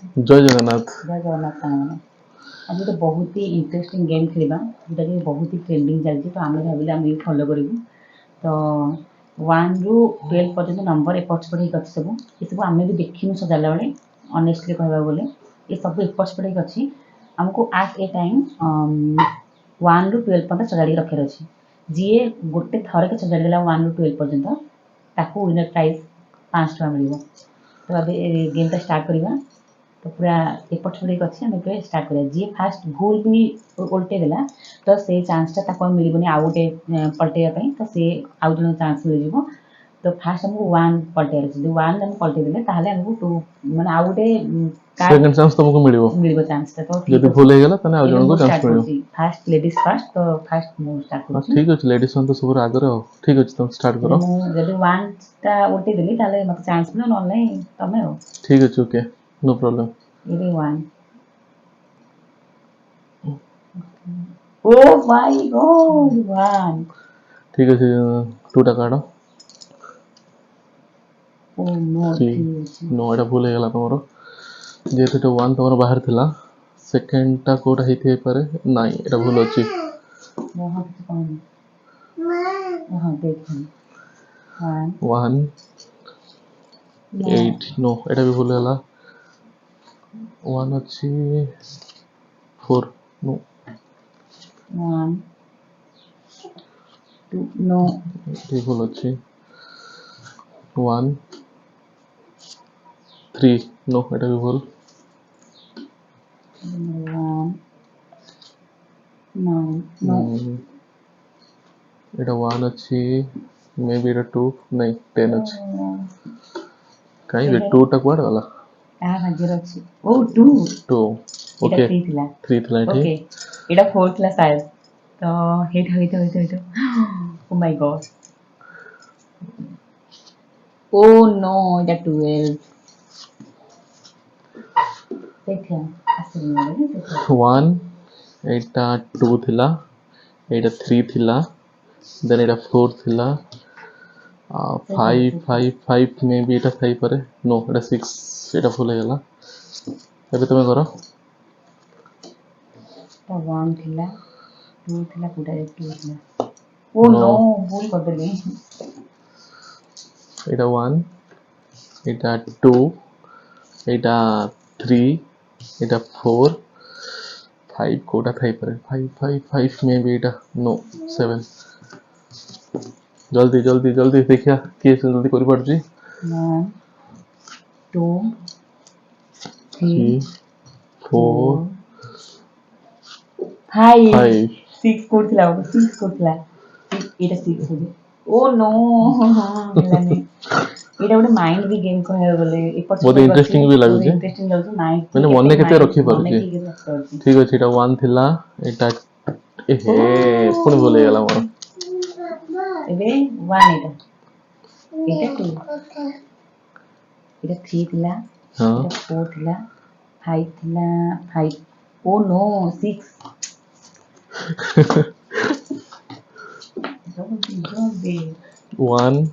जय जगन्नाथ। जय जगन्नाथ मैंने आज गोटे बहुत ही इंटरेस्टिंग गेम खेलवा जोटा कि बहुत ही ट्रेंडिंग चलती तो आम भाविले आम फॉलो करूँ तो 1 ରୁ 12 पर्यंत नंबर एपट सेपट होकर अच्छी सब ये सब आम भी देखी सजाला बेले अनेस्टली कहवा बोले ये सब एपट सेपट होकर अच्छी आमको एट ए टाइम 1 ରୁ 12 पर्यंत सजाड़ी रखे अच्छे जी गोटे थर के सजाड़ी देला 1 ରୁ 12 पर्यंत ताकू विनर प्राइज 5 टका मिल तो अब गेमटा स्टार्ट करवा तो पूरा एपट सेपट अच्छी आम स्टार्ट करा जी फास्ट भूल भी उल्टे देला तो से चान्सटा मिलबनी आउ गोटे पलटेवाई तो सी आउ जन चान्स मिल तो फास्ट आमको 1 पलटेर अच्छे 1 आम पलटे देले ताहले आमको 2 माने आउ गोटे सेकंड चांस तुमको मिलिबो चान्सटा तो यदि भूल हे गेला तने आ जणको चांस मिलिबो फास्ट लेडीज फास्ट तो फास्ट मु स्टार्ट करछि ठीक अछि लेडीज सन तो सब आगे रहो ठीक अछि तुम स्टार्ट करो जदि 1 टा उल्टे देली ताहले मते चान्स मिलो न नहीं तमे हो ठीक अछि ओके नो प्रॉब्लम ये 1 Oh my god, 1 ठीक अछि 2 टा काढो Oh no, 3 नो एटा भूल हे गेला तमरो जेते तो 1 तमरो बाहर थिला सेकंड टा कोड हेथि पारे नाही एटा भूल अछि वहां से कौन वहां देख 1 8 नो एटा भी भूल होला 1 अछि 4 नो 1 2 no ये भूल अछि 1 3 नो एटा भी भूल 1 no no एटा 1 अछि मे बी एटा 2 नहीं 10 अछि काई बे 2 टा क्वाड वाला कहाँ भाग्य रखी ओ 2 ओके 3 थिला 3 थिला ओके एटा 4 थिला शायद तो हेट oh my god oh no एटा 12 देखा आसने 1 एटा 2 थिला एटा 3 थिला देन एटा 4 थिला 5 में भी एटा थाई पारे नो एटा 6 एटा फुल हे गेला एबे तुमे करो तो 1 थिला 2 थिला कोटा 2 थिला ओ नो भूल कर देली एटा 1 एटा 2 एटा 3 एटा 4 5 कोटा थाई पारे 5 में भी एटा नो 7 जल्दी जल्दी जल्दी देखिया के जल्दी करि पड़जी 1 2 3 4 5 6 করছিলা 6 করছিলা এটা 6 হবে ओ नो मिलानी एटा ଗୋଟେ माइंड भी गेम कहै बोले एपर बहुत इंटरेस्टिंग भी लागु छै इंटरेस्टिंग लागु माइंड माने मने केते रखि पारुछि ठीक अछि एटा 1 थिला एटा ए हे पुनी बोले गेला मोर एबे 1 एटा 2 एटा 3 थिला हां एटा 4 थिला 5 थिला 5 ओ नो 6 1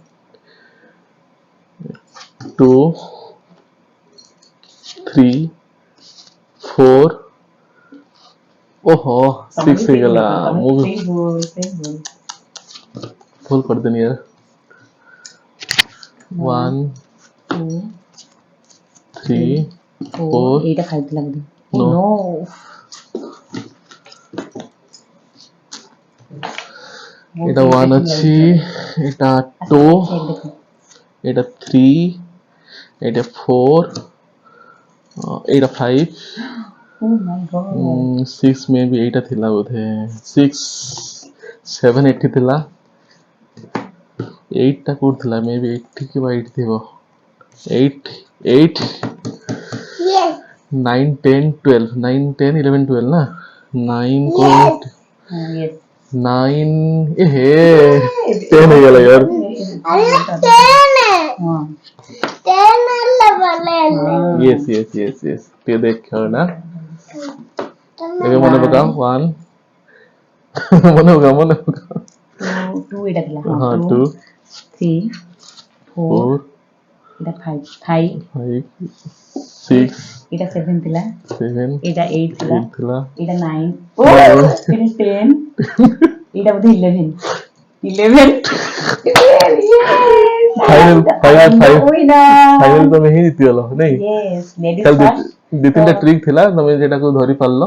2 3 4 ओहो 6 हे गेला मूवी फुल कर देनी यार 1 2 3 4 एटा खाइते लागदे ओ नो एटा 1 अछि एटा 2 एटा 3 एटा 4 एटा 5 ओ माय गॉड 6 में भी एटा थिला बोधे 6 7 एठी थिला 8 टा कोड थिला मे बी 80 के 8 थिबो 8 8 yes 9 10 12 9 10 11 12 ना 9 को yes 9 ए हे 10 हे गेला यार अरे 10 है हां 10 11 यस यस यस यस पे देखो ना एबे मने बता 1 मने बता 2 एटा थिला हां 2 3 4 এটা 5 5 5 6 এটা 7 ଥିଲା 7 এটা 8 ଥିଲା 8 ଥିଲା এটা 9 ଓ Nine. এটা 10 এটা ବୋଧେ 11 11 Final winner फाइनल ତମେ ହିଁ ଜିତିଗଲ ନାଇଁ yes ladies ଖାଲି first ଦି ତିନିଟା ତ ଟ୍ରିକ୍ ଥିଲା ତମେ ଯେଟାକୁ ଧରି ପାରିଲ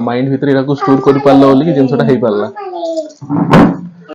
ମାଇଣ୍ଡ ଭିତରେ ଏଟାକୁ ଷ୍ଟୋର କରି ପାରିଲ ବୋଲି କି ଜିନିଷଟା ହେଇ ପାରିଲା